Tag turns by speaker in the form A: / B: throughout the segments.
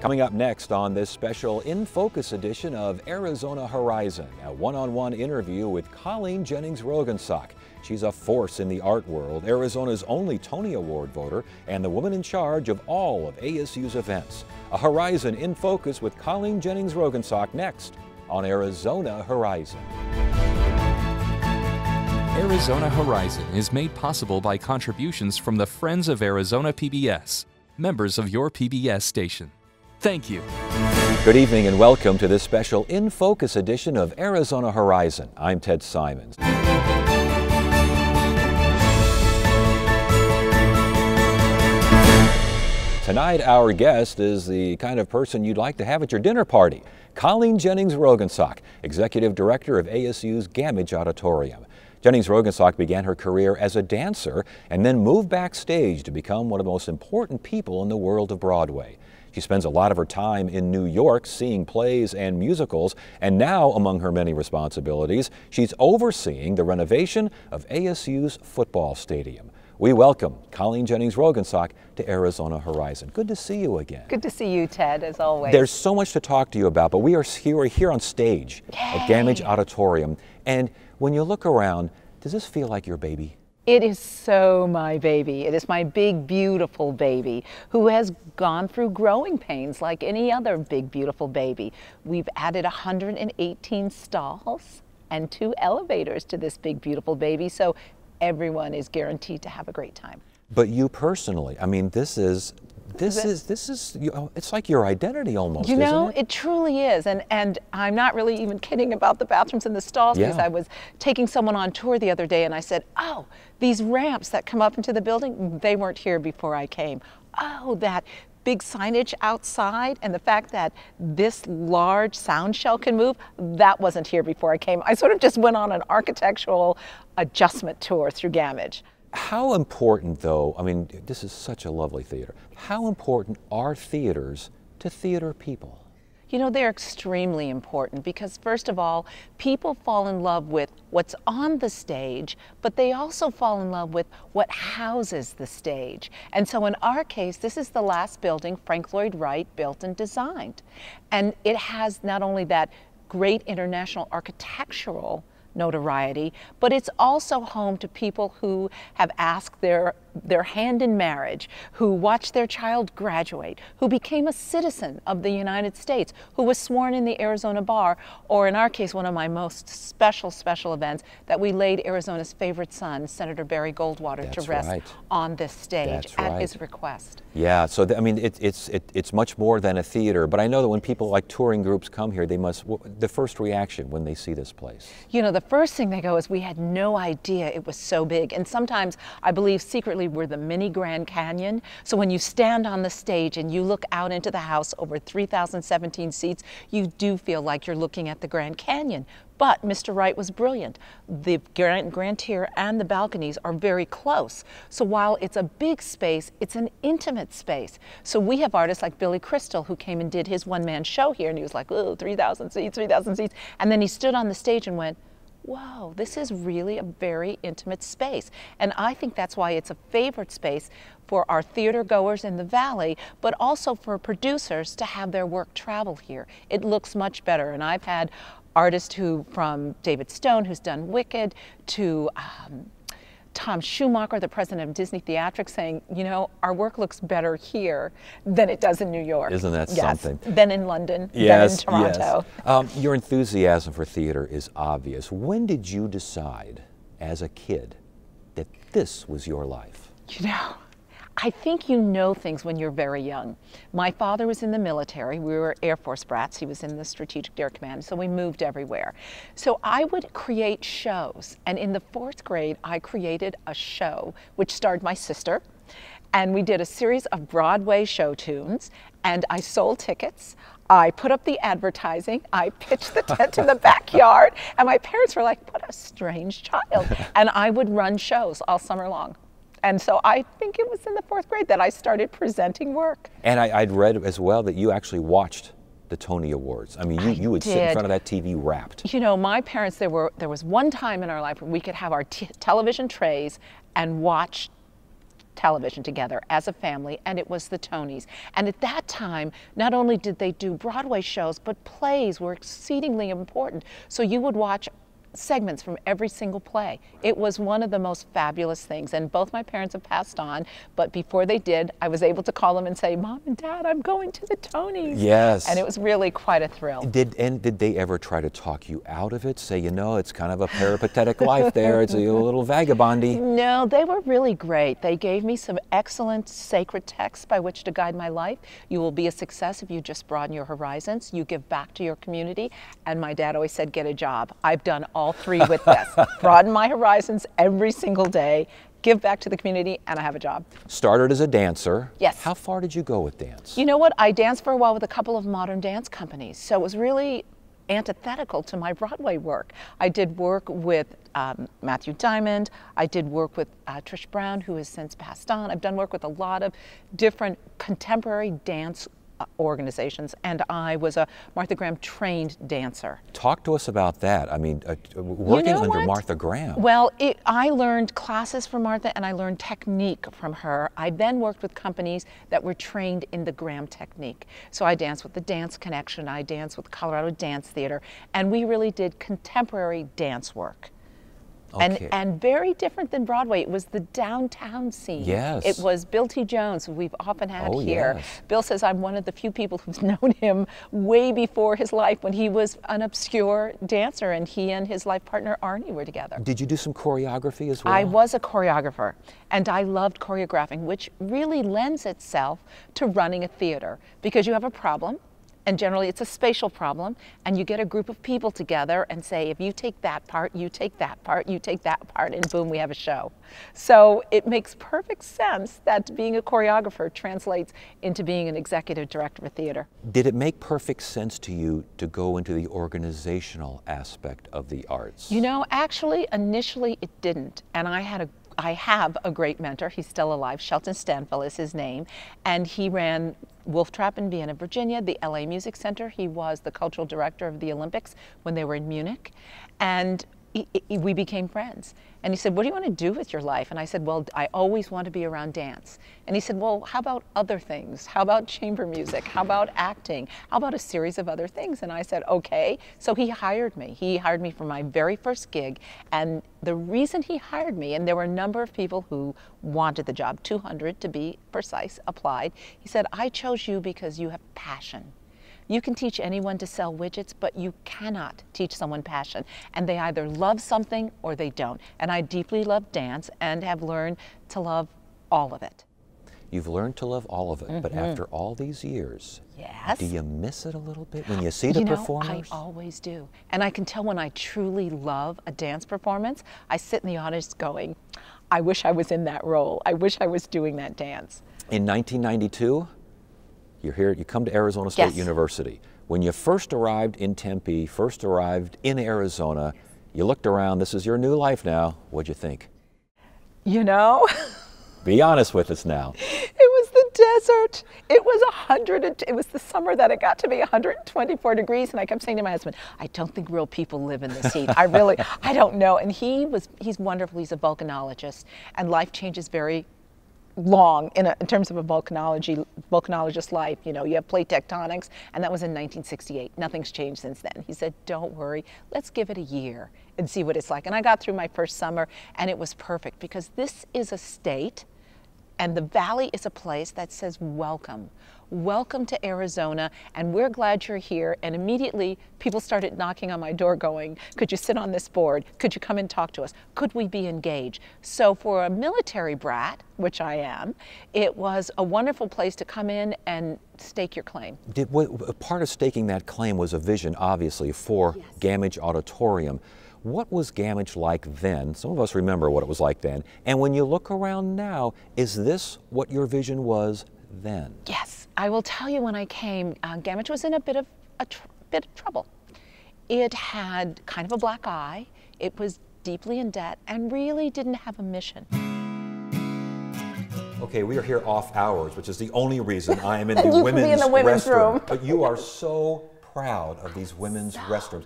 A: Coming up next on this special In Focus edition of Arizona Horizon, a one-on-one interview with Colleen Jennings Rogensock. She's a force in the art world, Arizona's only Tony Award voter, and the woman in charge of all of ASU's events. A Horizon in Focus with Colleen Jennings Rogensock next on Arizona Horizon.
B: Arizona Horizon is made possible by contributions from the Friends of Arizona PBS, members of your PBS station. Thank you.
A: Good evening and welcome to this special In Focus edition of Arizona Horizon. I'm Ted Simons. Tonight, our guest is the kind of person you'd like to have at your dinner party. Colleen Jennings Rogensock, Executive Director of ASU's Gammage Auditorium. Jennings Rogensock began her career as a dancer and then moved backstage to become one of the most important people in the world of Broadway. She spends a lot of her time in New York seeing plays and musicals, and now, among her many responsibilities, she's overseeing the renovation of ASU's football stadium. We welcome Colleen Jennings Rogensock to Arizona Horizon. Good to see you again.
C: Good to see you, Ted, as always.
A: There's so much to talk to you about, but we're here on stage at Gammage Auditorium, and when you look around, does this feel like your baby?
C: It is so my baby. It is my big, beautiful baby who has gone through growing pains like any other big, beautiful baby. We've added 118 stalls and 2 elevators to this big, beautiful baby, so everyone is guaranteed to have a great time.
A: But you personally, I mean, this is it's like your identity almost,
C: you know,
A: isn't it?
C: It truly is, and I'm not really even kidding about the bathrooms and the stalls, because I was taking someone on tour the other day and I said, oh, these ramps that come up into the building, they weren't here before I came. Oh, that big signage outside and the fact that this large sound shell can move, that wasn't here before I came. I sort of just went on an architectural adjustment tour through Gammage.
A: How important, though, I mean, this is such a lovely theater. How important are theaters to theater people?
C: You know, they're extremely important because, first of all, people fall in love with what's on the stage, but they also fall in love with what houses the stage. And so in our case, this is the last building Frank Lloyd Wright built and designed. And it has not only that great international architectural notoriety, but it's also home to people who have asked their hand in marriage, who watched their child graduate, who became a citizen of the United States, who was sworn in the Arizona bar, or in our case, one of my most special events, that we laid Arizona's favorite son, Senator Barry Goldwater, to rest on this stage at his request.
A: Yeah, so I mean, it's much more than a theater, but I know that when people like touring groups come here, they must, the first reaction when they see this place?
C: You know, the first thing they go is, we had no idea it was so big. And sometimes, I believe secretly, we're the mini Grand Canyon. So when you stand on the stage and you look out into the house over 3,017 seats, you do feel like you're looking at the Grand Canyon. But Mr. Wright was brilliant. The grand tier and the balconies are very close. So while it's a big space, it's an intimate space. So we have artists like Billy Crystal, who came and did his one-man show here, and he was like, oh, 3,000 seats, 3,000 seats. And then he stood on the stage and went, whoa, this is really a very intimate space. And I think that's why it's a favorite space for our theater goers in the Valley, but also for producers to have their work travel here. It looks much better. And I've had artists from David Stone, who's done Wicked, to Tom Schumacher, the president of Disney Theatrics, saying, you know, our work looks better here than it does in New York.
A: Isn't that something?
C: Than in London, than in Toronto.
A: Yes. Your enthusiasm for theater is obvious. When did you decide, as a kid, that this was your life?
C: You know, I think you know things when you're very young. My father was in the military. We were Air Force brats. He was in the Strategic Air Command, so we moved everywhere. So I would create shows, and in the 4th grade, I created a show which starred my sister, and we did a series of Broadway show tunes, and I sold tickets. I put up the advertising, I pitched the tent in the backyard, and my parents were like, what a strange child. And I would run shows all summer long. And so I think it was in the 4th grade that I started presenting work.
A: And I'd read as well that you actually watched the Tony Awards. I mean, you would sit in front of that TV rapt.
C: You know, my parents, there was one time in our life where we could have our television trays and watch television together as a family, and it was the Tonys. And at that time, not only did they do Broadway shows, but plays were exceedingly important. So you would watch segments from every single play. It was one of the most fabulous things, and both my parents have passed on, but before they did, I was able to call them and say, Mom and Dad, I'm going to the Tonys.
A: Yes.
C: And it was really quite a thrill.
A: Did they ever try to talk you out of it? Say, you know, it's kind of a peripatetic life there, it's a little vagabondy.
C: No, they were really great. They gave me some excellent sacred texts by which to guide my life. You will be a success if you just broaden your horizons, you give back to your community, and my dad always said, get a job. I've done all three with this. Broaden my horizons every single day, give back to the community, and I have a job.
A: Started as a dancer.
C: Yes.
A: How far did you go with dance?
C: You know what? I danced for a while with a couple of modern dance companies, so it was really antithetical to my Broadway work. I did work with Matthew Diamond. I did work with Trish Brown, who has since passed on. I've done work with a lot of different contemporary dance organizations, and I was a Martha Graham trained dancer.
A: Talk to us about that. I mean, working under Martha Graham.
C: Well, I learned classes from Martha, and I learned technique from her. I then worked with companies that were trained in the Graham technique. So I danced with the Dance Connection, I danced with Colorado Dance Theater, and we really did contemporary dance work.
A: Okay.
C: And very different than Broadway. It was the downtown scene.
A: Yes.
C: It was Bill T. Jones, who we've often had here.
A: Yes.
C: Bill says I'm one of the few people who's known him way before his life, when he was an obscure dancer, and he and his life partner Arnie were together.
A: Did you do some choreography as well?
C: I was a choreographer, and I loved choreographing, which really lends itself to running a theater, because you have a problem. And generally it's a spatial problem, and you get a group of people together and say, if you take that part, you take that part, you take that part, and boom, we have a show. So it makes perfect sense that being a choreographer translates into being an executive director of a theater.
A: Did it make perfect sense to you to go into the organizational aspect of the arts?
C: You know, actually, initially it didn't, and I have a great mentor. He's still alive. Shelton Stanfill is his name, and he ran Wolf Trap in Vienna, Virginia, the LA Music Center. He was the cultural director of the Olympics when they were in Munich, and we became friends. And he said, what do you want to do with your life? And I said, well, I always want to be around dance. And he said, well, how about other things? How about chamber music? How about acting? How about a series of other things? And I said, okay. So he hired me. He hired me for my very first gig. And the reason he hired me, and there were a number of people who wanted the job, 200 to be precise, applied. He said, I chose you because you have passion. You can teach anyone to sell widgets, but you cannot teach someone passion. And they either love something or they don't. And I deeply love dance and have learned to love all of it.
A: You've learned to love all of it, but after all these years,
C: yes,
A: do you miss it a little bit when you see the performers?
C: I always do. And I can tell when I truly love a dance performance. I sit in the audience going, I wish I was in that role. I wish I was doing that dance.
A: In 1992, you're here, you come to Arizona State University. When you first arrived in Tempe, first arrived in Arizona, you looked around, this is your new life now. What'd you think?
C: You know?
A: Be honest with us now.
C: It was the desert. It was it was the summer that it got to be 124 degrees, and I kept saying to my husband, I don't think real people live in this heat. I don't know. And he's wonderful. He's a volcanologist, and life changes very long in terms of a volcanologist's life. You know, you have plate tectonics, and that was in 1968. Nothing's changed since then. He said, don't worry, let's give it a year and see what it's like. And I got through my first summer, and it was perfect, because this is a state, and the Valley is a place that says welcome. Welcome to Arizona, and we're glad you're here. And immediately people started knocking on my door going, could you sit on this board? Could you come and talk to us? Could we be engaged? So for a military brat, which I am, it was a wonderful place to come in and stake your claim.
A: Part of staking that claim was a vision, obviously, for Gammage Auditorium. What was Gammage like then? Some of us remember what it was like then. And when you look around now, is this what your vision was then?
C: Yes. I will tell you, when I came, Gammage was in a bit of trouble. It had kind of a black eye. It was deeply in debt and really didn't have a mission.
A: Okay, we are here off hours, which is the only reason I am in the women's
C: room.
A: But you are so proud of these women's restrooms.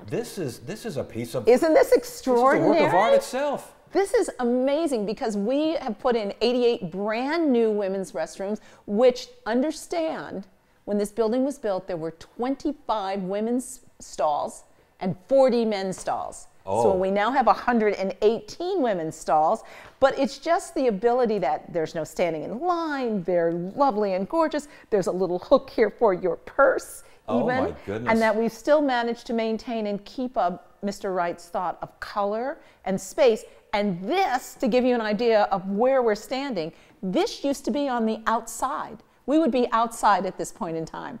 A: This is a piece of...
C: Isn't this extraordinary?
A: This is a work of art itself.
C: This is amazing because we have put in 88 brand new women's restrooms, which understand when this building was built, there were 25 women's stalls and 40 men's stalls.
A: Oh.
C: So we now have 118 women's stalls, but it's just the ability that there's no standing in line, they're lovely and gorgeous, there's a little hook here for your purse even,
A: oh my goodness.
C: and that we've still managed to maintain and keep up Mr. Wright's thought of color and space. And this, to give you an idea of where we're standing, this used to be on the outside. We would be outside at this point in time.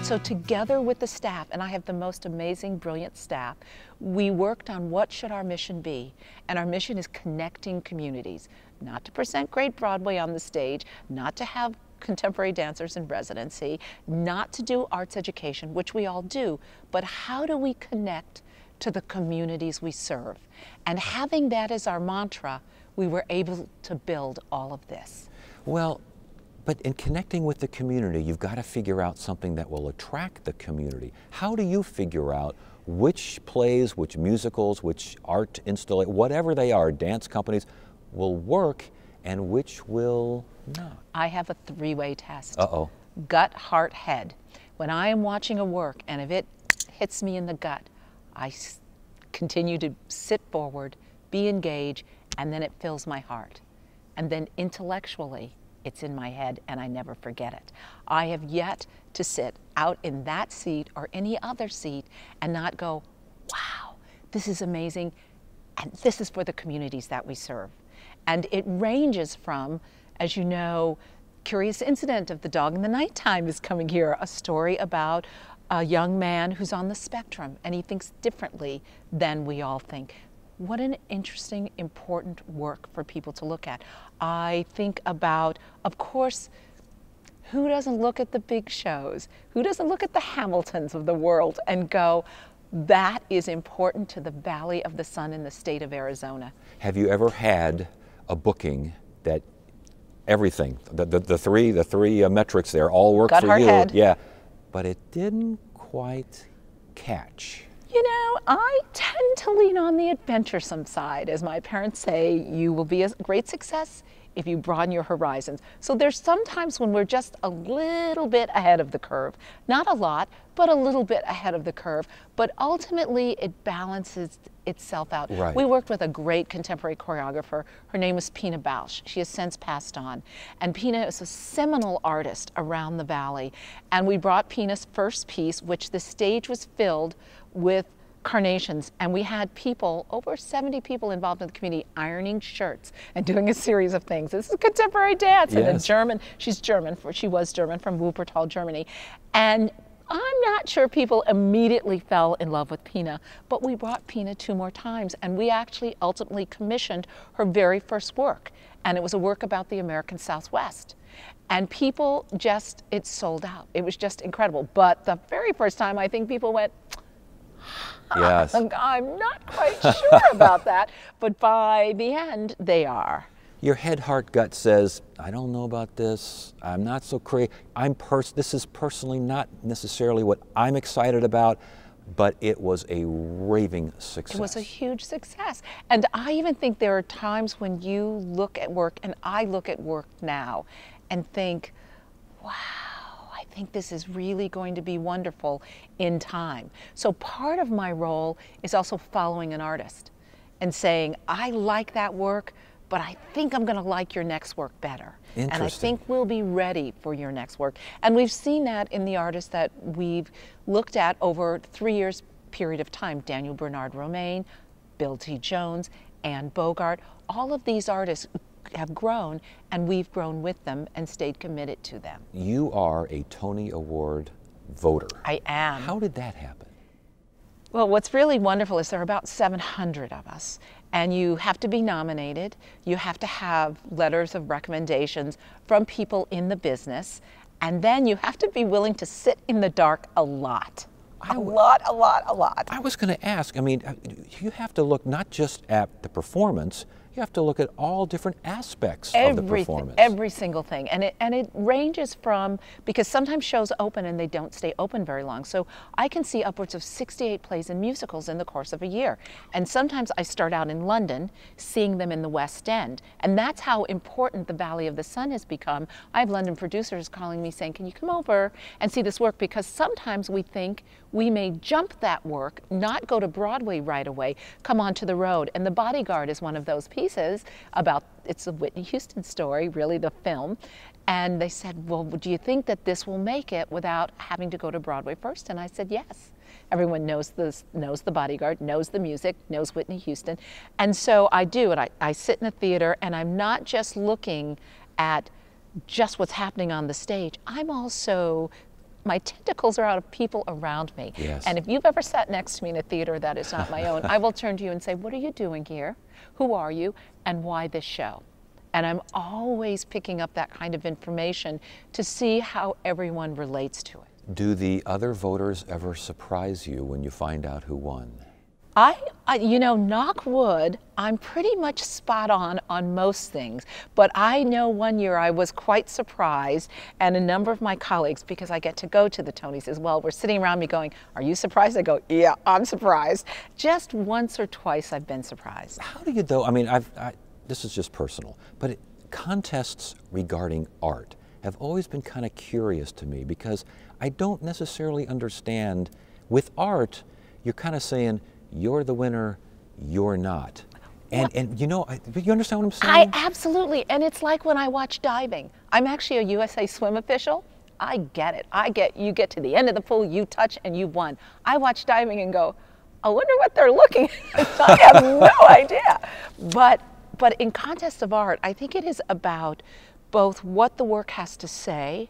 C: So together with the staff, and I have the most amazing, brilliant staff, we worked on what should our mission be. And our mission is connecting communities, not to present Great Broadway on the stage, not to have contemporary dancers in residency, not to do arts education, which we all do, but how do we connect to the communities we serve? And having that as our mantra, we were able to build all of this.
A: Well, but in connecting with the community, you've got to figure out something that will attract the community. How do you figure out which plays, which musicals, which art installations, whatever they are, dance companies, will work and which will not?
C: I have a three-way test.
A: Uh-oh.
C: Gut, heart, head. When I am watching a work and if it hits me in the gut, I continue to sit forward, be engaged, and then it fills my heart. And then intellectually, it's in my head and I never forget it. I have yet to sit out in that seat or any other seat and not go, wow, this is amazing, and this is for the communities that we serve. And it ranges from, as you know, Curious Incident of the Dog in the Nighttime is coming here, a story about a young man who's on the spectrum and he thinks differently than we all think. What an interesting, important work for people to look at. I think about, of course, who doesn't look at the big shows? Who doesn't look at the Hamiltons of the world and go, that is important to the Valley of the Sun in the state of Arizona?
A: Have you ever had a booking that everything, the three metrics there all work
C: Gut,
A: for
C: heart,
A: you?
C: head.
A: Yeah, but it didn't quite catch.
C: You know, I tend to lean on the adventuresome side. As my parents say, you will be a great success if you broaden your horizons. So there's sometimes when we're just a little bit ahead of the curve. Not a lot, but a little bit ahead of the curve. But ultimately, it balances itself out.
A: Right.
C: We worked with a great contemporary choreographer. Her name was Pina Bausch. She has since passed on. And Pina is a seminal artist around the Valley. And we brought Pina's first piece, which the stage was filled with carnations, and we had people, over 70 people involved in the community, ironing shirts and doing a series of things. This is contemporary dance.
A: Yes.
C: And a German, she was German from Wuppertal, Germany. And I'm not sure people immediately fell in love with Pina, but we brought Pina 2 more times, and we actually ultimately commissioned her very first work. And it was a work about the American Southwest. And people just, it sold out. It was just incredible. But the very first time, I think people went,
A: yes.
C: I'm not quite sure about that, but by the end, they are.
A: Your head, heart, gut says, I don't know about this. I'm not so crazy. This is personally not necessarily what I'm excited about, but it was a raving success.
C: It was a huge success. And I even think there are times when you look at work, and I look at work now, and think, wow, I think this is really going to be wonderful in time. So part of my role is also following an artist and saying, I like that work, but I think I'm going to like your next work better. And I think we'll be ready for your next work. And we've seen that in the artists that we've looked at over 3 years period of time. Daniel Bernard Romaine, Bill T. Jones, Anne Bogart. All of these artists have grown, and we've grown with them and stayed committed to them.
A: You are a Tony Award voter.
C: I am.
A: How did that happen?
C: Well, what's really wonderful is there are about 700 of us, and you have to be nominated. You have to have letters of recommendations from people in the business, and then you have to be willing to sit in the dark a lot. A lot.
A: I was going to ask, I mean, you have to look not just at the performance, you you have to look at all different aspects of the performance.
C: Every single thing. And it ranges from, because sometimes shows open and they don't stay open very long. So I can see upwards of 68 plays and musicals in the course of a year. And sometimes I start out in London, seeing them in the West End. And that's how important the Valley of the Sun has become. I have London producers calling me saying, can you come over and see this work? Because sometimes we think we may jump that work, not go to Broadway right away, come onto the road. And The Bodyguard is one of those pieces about, it's a Whitney Houston story, really, the film. And they said, well, do you think that this will make it without having to go to Broadway first? And I said, yes. Everyone knows this, knows The Bodyguard, knows the music, knows Whitney Houston. And so I do, and I sit in a theater, and I'm not just looking at just what's happening on the stage. I'm also, my tentacles are out of people around me.
A: Yes.
C: And if you've ever sat next to me in a theater that is not my own, I will turn to you and say, what are you doing here? Who are you? And why this show? And I'm always picking up that kind of information to see how everyone relates to it.
A: Do the other voters ever surprise you when you find out who won?
C: You know, knock wood, I'm pretty much spot on most things. But I know one year I was quite surprised, and a number of my colleagues, because I get to go to the Tonys as well, were sitting around me going, are you surprised? I go, yeah, I'm surprised. Just once or twice I've been surprised.
A: How do you, though, I mean, this is just personal, but contests regarding art have always been kind of curious to me, because I don't necessarily understand, with art, you're kind of saying, you're the winner, you're not. And you know, you understand what I'm saying?
C: Absolutely, and it's like when I watch diving. I'm actually a USA Swim official. I get it. You get to the end of the pool, you touch, and you've won. I watch diving and go, I wonder what they're looking at. I have no idea. But in contests of art, I think it is about both what the work has to say,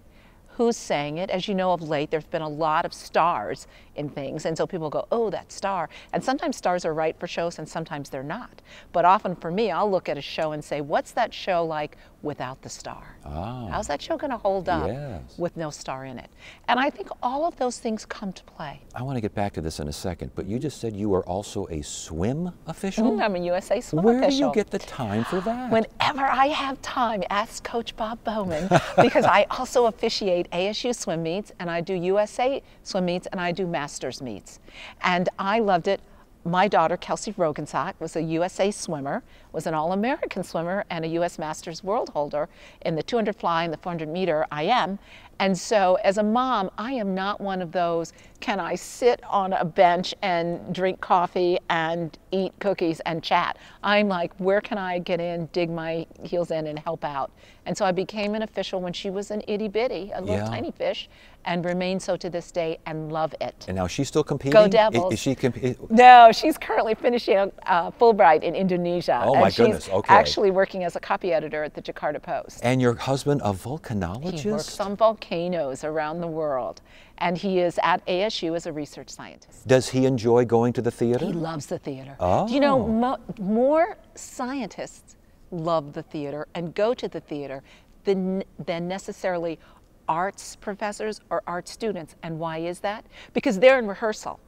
C: who's saying it. As you know, of late, there's been a lot of stars in things, and so people go, oh, that star. And sometimes stars are right for shows, and sometimes they're not. But often for me, I'll look at a show and say, what's that show like without the star?
A: Ah,
C: how's that show going to hold up with no star in it? And I think all of those things come to play.
A: I want to get back to this in a second, but you just said you are also a swim official?
C: I'm a USA Swim
A: Where
C: official.
A: do you get the time for that?
C: Whenever I have time, ask Coach Bob Bowman, because I also officiate ASU swim meets, and I do USA swim meets, and I do Masters meets. And I loved it. My daughter, Kelsey Rogensock, was a USA swimmer, was an All-American swimmer, and a US Masters world holder in the 200 fly and the 400 meter IM. And so as a mom, I am not one of those, can I sit on a bench and drink coffee and eat cookies and chat? I'm like, where can I get in, dig my heels in and help out? And so I became an official when she was an itty bitty, a little tiny fish, and remain so to this day and love it.
A: And now she's still competing?
C: Go Devils.
A: Is she competing?
C: No, she's currently finishing Fulbright in Indonesia.
A: Oh my goodness,
C: she's
A: okay.
C: actually working as a copy editor at the Jakarta Post.
A: And your husband, a volcanologist?
C: He works on volcanoes around the world. And he is at ASU as a research scientist.
A: Does he enjoy going to the theater?
C: He loves the theater.
A: Oh.
C: Do you know, more scientists love the theater and go to the theater than necessarily arts professors or art students. And why is that? Because they're in rehearsal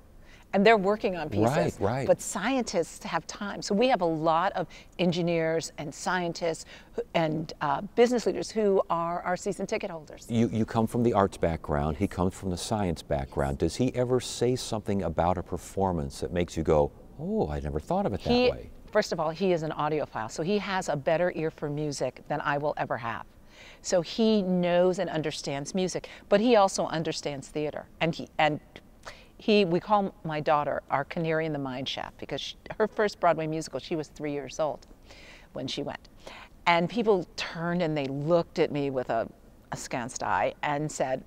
C: and they're working on pieces.
A: Right.
C: But scientists have time. So we have a lot of engineers and scientists and business leaders who are our season ticket holders.
A: You come from the arts background, he comes from the science background. Does he ever say something about a performance that makes you go, oh, I never thought of it that way?
C: First of all, he is an audiophile, so he has a better ear for music than I will ever have. So he knows and understands music, but he also understands theater. And we call my daughter our canary in the mine shaft, because her first Broadway musical, she was 3 years old when she went. And people turned and they looked at me with a askance eye and said,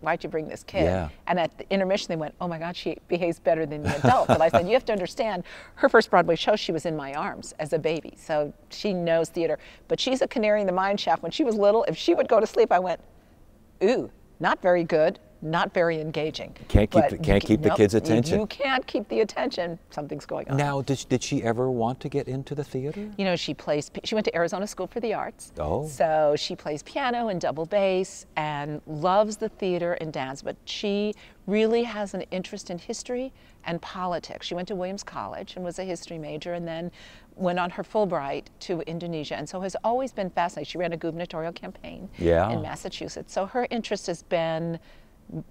C: why'd you bring this kid?
A: Yeah.
C: And at the intermission they went, oh my God, she behaves better than the adults. And I said, you have to understand, her first Broadway show, she was in my arms as a baby. So she knows theater. But she's a canary in the mine shaft. When she was little, if she would go to sleep, I went, ooh, not very good. not very engaging.
A: Can't
C: But
A: keep the
C: nope,
A: kids' attention.
C: You can't keep the attention. Something's going on.
A: Now, did she ever want to get into the theater?
C: You know, she went to Arizona School for the Arts.
A: Oh.
C: So she plays piano and double bass and loves the theater and dance, but she really has an interest in history and politics. She went to Williams College and was a history major, and then went on her Fulbright to Indonesia, and so has always been fascinated. She ran a gubernatorial campaign in Massachusetts. So her interest has been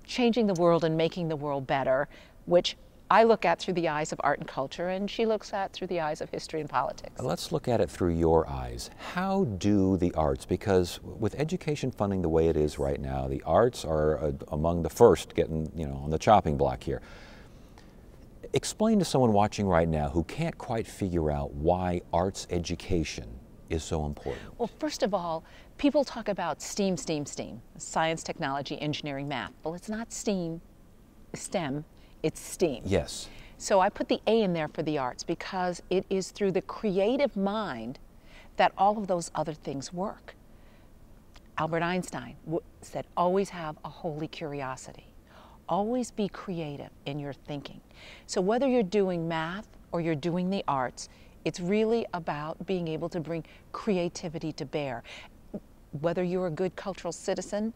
C: changing the world and making the world better, which I look at through the eyes of art and culture, and she looks at through the eyes of history and politics.
A: Let's look at it through your eyes. How do the arts, because with education funding the way it is right now, the arts are among the first getting, on the chopping block here. Explain to someone watching right now who can't quite figure out why arts education is so important.
C: Well, first of all, people talk about STEAM, science, technology, engineering, math. Well, it's not STEAM, it's STEAM.
A: Yes.
C: So I put the A in there for the arts because it is through the creative mind that all of those other things work. Albert Einstein said, always have a holy curiosity. Always be creative in your thinking. So whether you're doing math or you're doing the arts, it's really about being able to bring creativity to bear. Whether you're a good cultural citizen,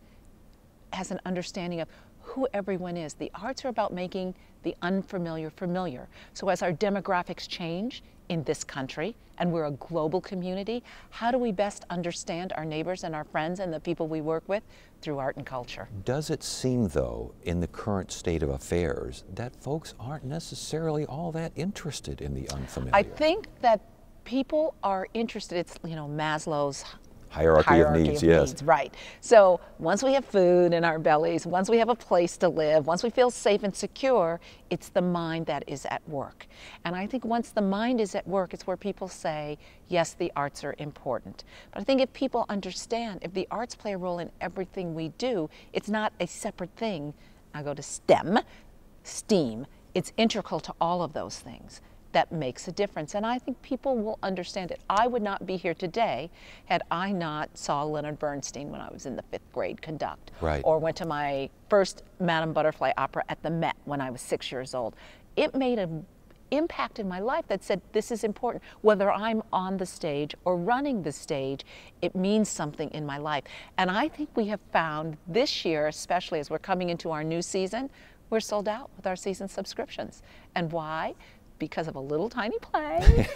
C: has an understanding of who everyone is. The arts are about making the unfamiliar familiar. So as our demographics change in this country, and we're a global community, how do we best understand our neighbors and our friends and the people we work with? Through art and culture.
A: Does it seem, though, in the current state of affairs, that folks aren't necessarily all that interested in the unfamiliar?
C: I think that people are interested. It's, Maslow's
A: hierarchy of needs, yes.
C: Right. So once we have food in our bellies, once we have a place to live, once we feel safe and secure, it's the mind that is at work. And I think once the mind is at work, it's where people say, yes, the arts are important. But I think if people understand, if the arts play a role in everything we do, it's not a separate thing. I go to STEAM. It's integral to all of those things. That makes a difference, and I think people will understand it. I would not be here today had I not saw Leonard Bernstein when I was in the 5th grade conduct, or went to my first Madame Butterfly opera at the Met when I was 6 years old. It made an impact in my life that said, this is important. Whether I'm on the stage or running the stage, it means something in my life. And I think we have found this year, especially as we're coming into our new season, we're sold out with our season subscriptions. And why? Because of a little tiny play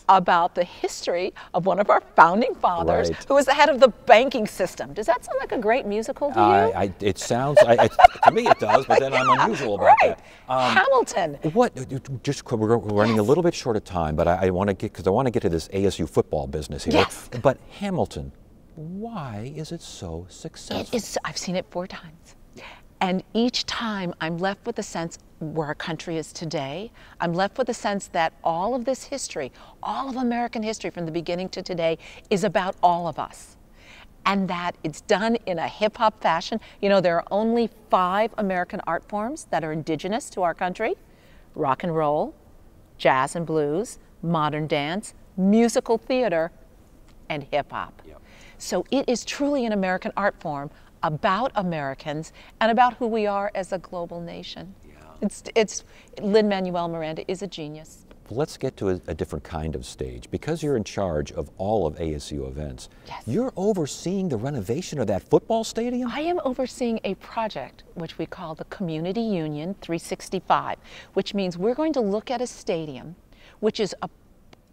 C: about the history of one of our founding fathers who was the head of the banking system. Does that sound like a great musical to you?
A: It sounds, to me it does, but then I'm unusual about that.
C: Hamilton.
A: We're running a little bit short of time, but I want to get to this ASU football business here.
C: Yes.
A: But Hamilton, why is it so successful?
C: I've seen it 4 times. And each time I'm left with a sense where our country is today. I'm left with a sense that all of this history, all of American history from the beginning to today, is about all of us. And that it's done in a hip-hop fashion. There are only 5 American art forms that are indigenous to our country: rock and roll, jazz and blues, modern dance, musical theater, and hip-hop. Yep. So it is truly an American art form about Americans and about who we are as a global nation. Yeah. Lin-Manuel Miranda is a genius.
A: Let's get to a different kind of stage. Because you're in charge of all of ASU events, you're overseeing the renovation of that football stadium?
C: I am overseeing a project which we call the Community Union 365, which means we're going to look at a stadium, which is of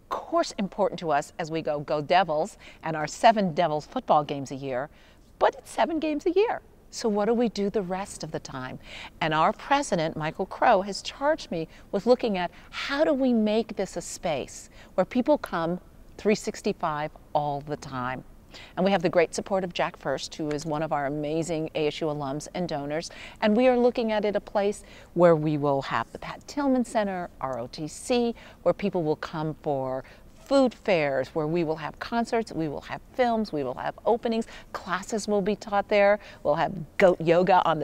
C: course important to us as we go Devils and our 7 Devils football games a year, but it's 7 games a year. So what do we do the rest of the time? And our president, Michael Crow, has charged me with looking at how do we make this a space where people come 365 all the time. And we have the great support of Jack First, who is one of our amazing ASU alums and donors. And we are looking at it a place where we will have the Pat Tillman Center, ROTC, where people will come for food fairs, where we will have concerts, we will have films, we will have openings, classes will be taught there, we'll have goat yoga on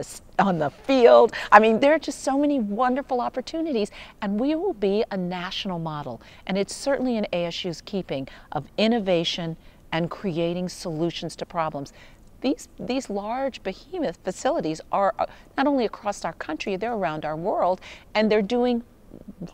C: the field. I mean, there are just so many wonderful opportunities, and we will be a national model. And it's certainly in ASU's keeping of innovation and creating solutions to problems. these large behemoth facilities are not only across our country, they're around our world, and they're doing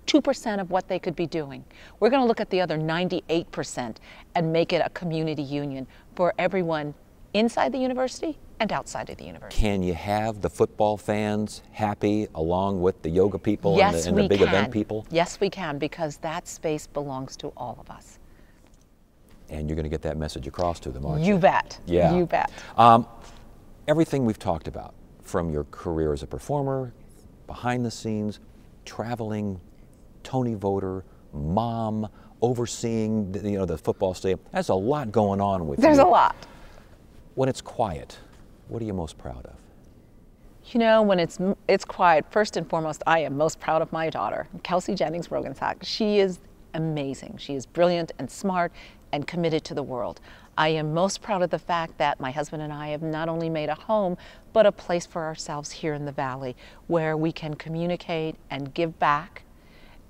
C: 2% of what they could be doing. We're going to look at the other 98% and make it a community union for everyone inside the university and outside of the university.
A: Can you have the football fans happy along with the yoga people
C: Yes,
A: and the big
C: we can.
A: event people?
C: Yes, we can, because that space belongs to all of us.
A: And you're going to get that message across to them, aren't you?
C: You bet.
A: Yeah.
C: You bet.
A: Everything we've talked about, from your career as a performer, behind the scenes, traveling, Tony voter, mom, overseeing the football stadium, there's a lot going on with you.
C: There's a lot.
A: When it's quiet, what are you most proud of?
C: You know, when it's quiet, first and foremost, I am most proud of my daughter, Kelsey Jennings Rogensock. She is amazing. She is brilliant and smart and committed to the world. I am most proud of the fact that my husband and I have not only made a home, but a place for ourselves here in the Valley where we can communicate and give back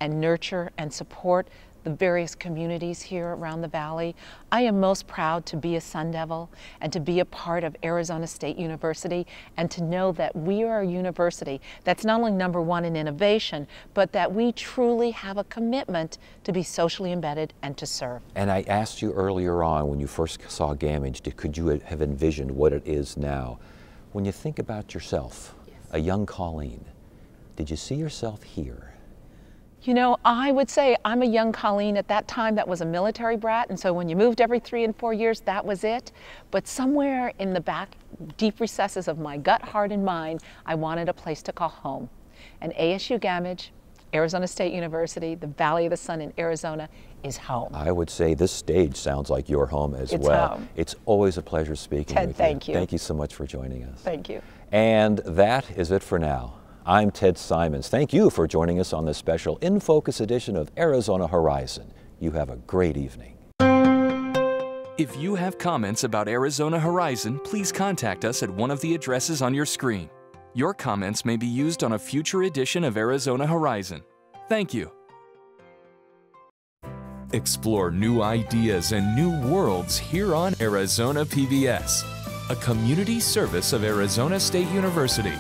C: and nurture and support the various communities here around the Valley. I am most proud to be a Sun Devil and to be a part of Arizona State University, and to know that we are a university that's not only #1 in innovation, but that we truly have a commitment to be socially embedded and to serve.
A: And I asked you earlier on, when you first saw Gamage, could you have envisioned what it is now? When you think about yourself,
C: Yes.
A: a young Colleen, did you see yourself here?
C: You know, I would say I'm a young Colleen at that time that was a military brat, and so when you moved every 3 and 4 years, that was it. But somewhere in the back, deep recesses of my gut, heart, and mind, I wanted a place to call home. And ASU Gamage, Arizona State University, the Valley of the Sun in Arizona, is home.
A: I would say this stage sounds like your home as
C: It's
A: well.
C: home.
A: It's always a pleasure speaking
C: Ted,
A: with
C: thank you.
A: Thank you so much for joining us.
C: Thank you.
A: And that is it for now. I'm Ted Simons. Thank you for joining us on this special In Focus edition of Arizona Horizon. You have a great evening.
B: If you have comments about Arizona Horizon, please contact us at one of the addresses on your screen. Your comments may be used on a future edition of Arizona Horizon. Thank you. Explore new ideas and new worlds here on Arizona PBS, a community service of Arizona State University.